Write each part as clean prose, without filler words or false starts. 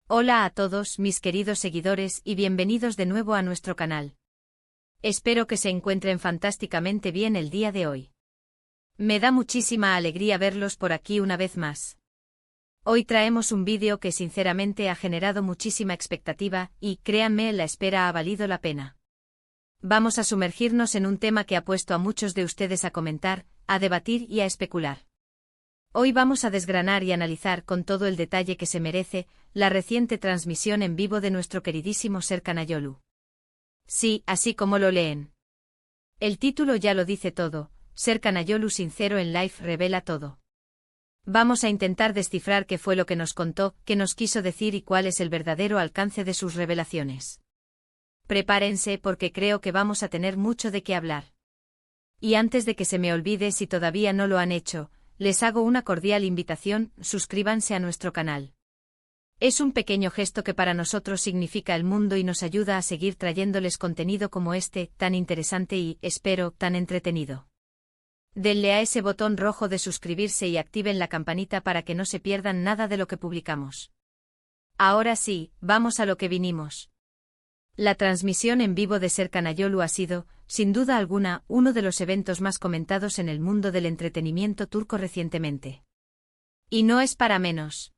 Hola a todos mis queridos seguidores y bienvenidos de nuevo a nuestro canal. Espero que se encuentren fantásticamente bien el día de hoy. Me da muchísima alegría verlos por aquí una vez más. Hoy traemos un vídeo que sinceramente ha generado muchísima expectativa y, créanme, la espera ha valido la pena. Vamos a sumergirnos en un tema que ha puesto a muchos de ustedes a comentar, a debatir y a especular. Hoy vamos a desgranar y analizar con todo el detalle que se merece la reciente transmisión en vivo de nuestro queridísimo Serkan Ayolu. Sí, así como lo leen. El título ya lo dice todo, Serkan Ayolu sincero en live revela todo. Vamos a intentar descifrar qué fue lo que nos contó, qué nos quiso decir y cuál es el verdadero alcance de sus revelaciones. Prepárense porque creo que vamos a tener mucho de qué hablar. Y antes de que se me olvide, si todavía no lo han hecho, les hago una cordial invitación, suscríbanse a nuestro canal. Es un pequeño gesto que para nosotros significa el mundo y nos ayuda a seguir trayéndoles contenido como este, tan interesante y, espero, tan entretenido. Denle a ese botón rojo de suscribirse y activen la campanita para que no se pierdan nada de lo que publicamos. Ahora sí, vamos a lo que vinimos. La transmisión en vivo de Serkan Ayolu ha sido, sin duda alguna, uno de los eventos más comentados en el mundo del entretenimiento turco recientemente. Y no es para menos.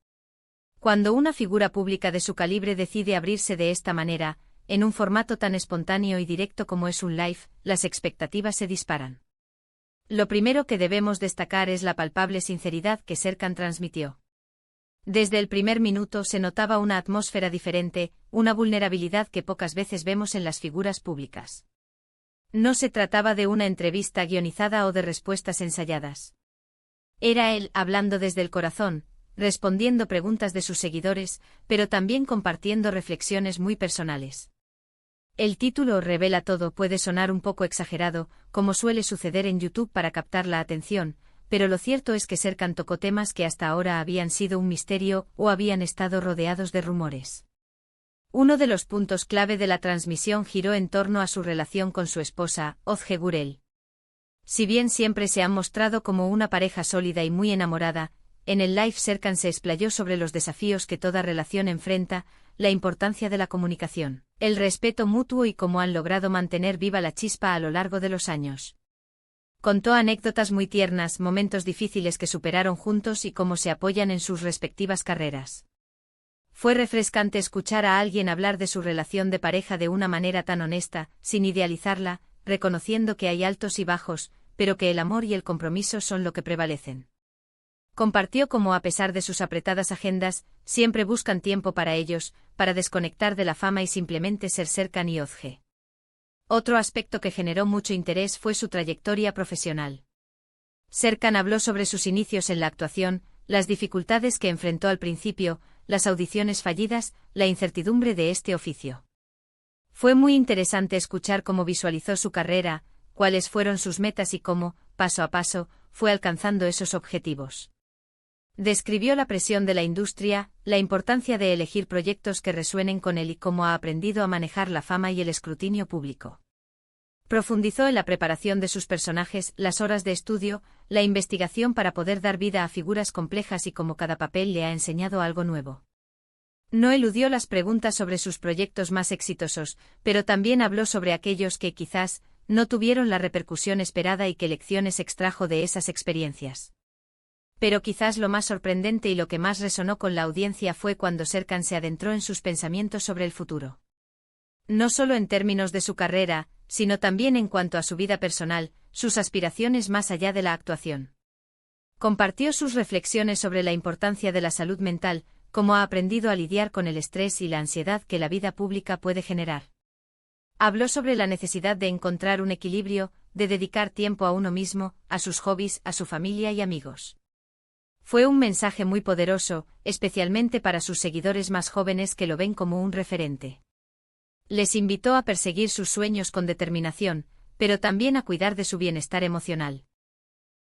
Cuando una figura pública de su calibre decide abrirse de esta manera, en un formato tan espontáneo y directo como es un live, las expectativas se disparan. Lo primero que debemos destacar es la palpable sinceridad que Serkan transmitió. Desde el primer minuto se notaba una atmósfera diferente, una vulnerabilidad que pocas veces vemos en las figuras públicas. No se trataba de una entrevista guionizada o de respuestas ensayadas. Era él hablando desde el corazón, respondiendo preguntas de sus seguidores, pero también compartiendo reflexiones muy personales. El título revela todo puede sonar un poco exagerado, como suele suceder en YouTube para captar la atención, pero lo cierto es que Serkan tocó temas que hasta ahora habían sido un misterio o habían estado rodeados de rumores. Uno de los puntos clave de la transmisión giró en torno a su relación con su esposa, Özge Gürel. Si bien siempre se han mostrado como una pareja sólida y muy enamorada, en el live Serkan se explayó sobre los desafíos que toda relación enfrenta, la importancia de la comunicación, el respeto mutuo y cómo han logrado mantener viva la chispa a lo largo de los años. Contó anécdotas muy tiernas, momentos difíciles que superaron juntos y cómo se apoyan en sus respectivas carreras. Fue refrescante escuchar a alguien hablar de su relación de pareja de una manera tan honesta, sin idealizarla, reconociendo que hay altos y bajos, pero que el amor y el compromiso son lo que prevalecen. Compartió cómo a pesar de sus apretadas agendas, siempre buscan tiempo para ellos, para desconectar de la fama y simplemente ser Serkan y Özge. Otro aspecto que generó mucho interés fue su trayectoria profesional. Serkan habló sobre sus inicios en la actuación, las dificultades que enfrentó al principio, las audiciones fallidas, la incertidumbre de este oficio. Fue muy interesante escuchar cómo visualizó su carrera, cuáles fueron sus metas y cómo, paso a paso, fue alcanzando esos objetivos. Describió la presión de la industria, la importancia de elegir proyectos que resuenen con él y cómo ha aprendido a manejar la fama y el escrutinio público. Profundizó en la preparación de sus personajes, las horas de estudio, la investigación para poder dar vida a figuras complejas y cómo cada papel le ha enseñado algo nuevo. No eludió las preguntas sobre sus proyectos más exitosos, pero también habló sobre aquellos que quizás no tuvieron la repercusión esperada y qué lecciones extrajo de esas experiencias. Pero quizás lo más sorprendente y lo que más resonó con la audiencia fue cuando Serkan se adentró en sus pensamientos sobre el futuro. No solo en términos de su carrera, sino también en cuanto a su vida personal, sus aspiraciones más allá de la actuación. Compartió sus reflexiones sobre la importancia de la salud mental, cómo ha aprendido a lidiar con el estrés y la ansiedad que la vida pública puede generar. Habló sobre la necesidad de encontrar un equilibrio, de dedicar tiempo a uno mismo, a sus hobbies, a su familia y amigos. Fue un mensaje muy poderoso, especialmente para sus seguidores más jóvenes que lo ven como un referente. Les invitó a perseguir sus sueños con determinación, pero también a cuidar de su bienestar emocional.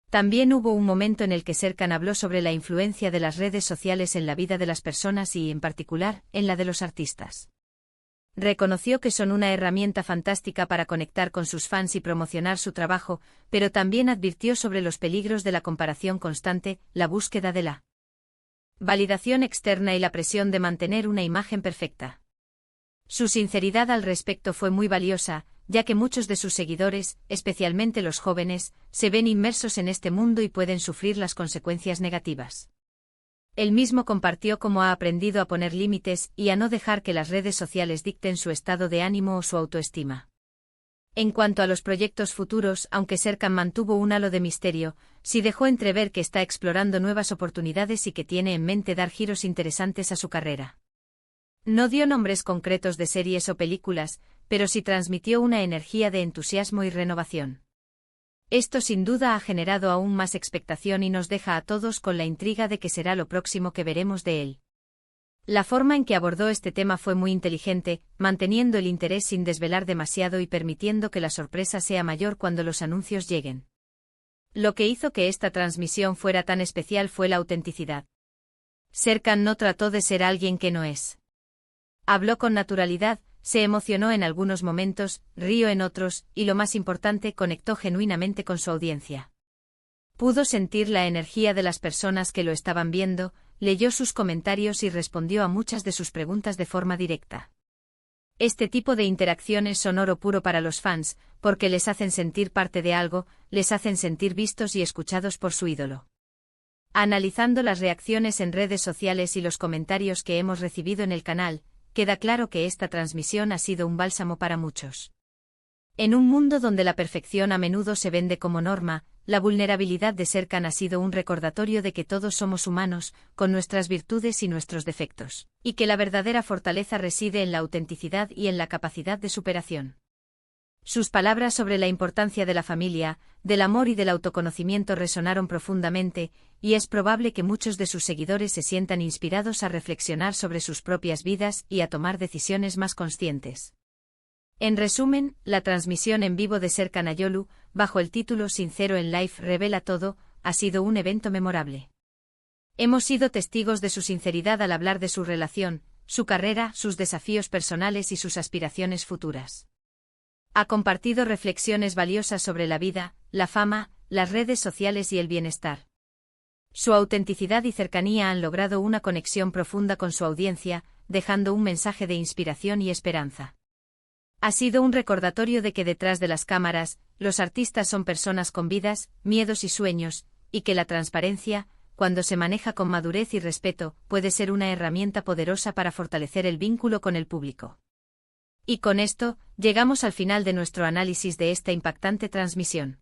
También hubo un momento en el que Serkan habló sobre la influencia de las redes sociales en la vida de las personas y, en particular, en la de los artistas. Reconoció que son una herramienta fantástica para conectar con sus fans y promocionar su trabajo, pero también advirtió sobre los peligros de la comparación constante, la búsqueda de la validación externa y la presión de mantener una imagen perfecta. Su sinceridad al respecto fue muy valiosa, ya que muchos de sus seguidores, especialmente los jóvenes, se ven inmersos en este mundo y pueden sufrir las consecuencias negativas. Él mismo compartió cómo ha aprendido a poner límites y a no dejar que las redes sociales dicten su estado de ánimo o su autoestima. En cuanto a los proyectos futuros, aunque Serkan mantuvo un halo de misterio, sí dejó entrever que está explorando nuevas oportunidades y que tiene en mente dar giros interesantes a su carrera. No dio nombres concretos de series o películas, pero sí transmitió una energía de entusiasmo y renovación. Esto sin duda ha generado aún más expectación y nos deja a todos con la intriga de qué será lo próximo que veremos de él. La forma en que abordó este tema fue muy inteligente, manteniendo el interés sin desvelar demasiado y permitiendo que la sorpresa sea mayor cuando los anuncios lleguen. Lo que hizo que esta transmisión fuera tan especial fue la autenticidad. Serkan no trató de ser alguien que no es. Habló con naturalidad, se emocionó en algunos momentos, rió en otros, y lo más importante, conectó genuinamente con su audiencia. Pudo sentir la energía de las personas que lo estaban viendo, leyó sus comentarios y respondió a muchas de sus preguntas de forma directa. Este tipo de interacciones son oro puro para los fans, porque les hacen sentir parte de algo, les hacen sentir vistos y escuchados por su ídolo. Analizando las reacciones en redes sociales y los comentarios que hemos recibido en el canal, queda claro que esta transmisión ha sido un bálsamo para muchos. En un mundo donde la perfección a menudo se vende como norma, la vulnerabilidad de Serkan ha sido un recordatorio de que todos somos humanos, con nuestras virtudes y nuestros defectos, y que la verdadera fortaleza reside en la autenticidad y en la capacidad de superación. Sus palabras sobre la importancia de la familia, del amor y del autoconocimiento resonaron profundamente, y es probable que muchos de sus seguidores se sientan inspirados a reflexionar sobre sus propias vidas y a tomar decisiones más conscientes. En resumen, la transmisión en vivo de Serkan Ayolu, bajo el título Sincero en Live revela todo, ha sido un evento memorable. Hemos sido testigos de su sinceridad al hablar de su relación, su carrera, sus desafíos personales y sus aspiraciones futuras. Ha compartido reflexiones valiosas sobre la vida, la fama, las redes sociales y el bienestar. Su autenticidad y cercanía han logrado una conexión profunda con su audiencia, dejando un mensaje de inspiración y esperanza. Ha sido un recordatorio de que detrás de las cámaras, los artistas son personas con vidas, miedos y sueños, y que la transparencia, cuando se maneja con madurez y respeto, puede ser una herramienta poderosa para fortalecer el vínculo con el público. Y con esto, llegamos al final de nuestro análisis de esta impactante transmisión.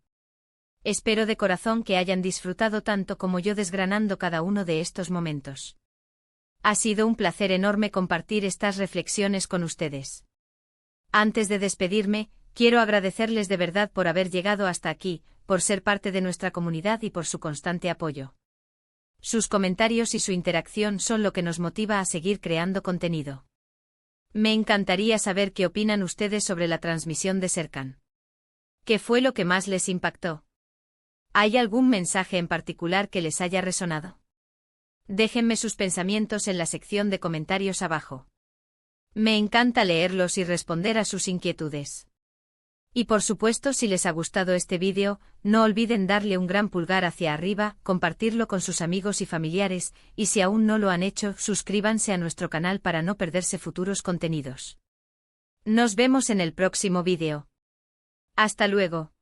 Espero de corazón que hayan disfrutado tanto como yo desgranando cada uno de estos momentos. Ha sido un placer enorme compartir estas reflexiones con ustedes. Antes de despedirme, quiero agradecerles de verdad por haber llegado hasta aquí, por ser parte de nuestra comunidad y por su constante apoyo. Sus comentarios y su interacción son lo que nos motiva a seguir creando contenido. Me encantaría saber qué opinan ustedes sobre la transmisión de Serkan. ¿Qué fue lo que más les impactó? ¿Hay algún mensaje en particular que les haya resonado? Déjenme sus pensamientos en la sección de comentarios abajo. Me encanta leerlos y responder a sus inquietudes. Y por supuesto, si les ha gustado este vídeo, no olviden darle un gran pulgar hacia arriba, compartirlo con sus amigos y familiares, y si aún no lo han hecho, suscríbanse a nuestro canal para no perderse futuros contenidos. Nos vemos en el próximo vídeo. Hasta luego.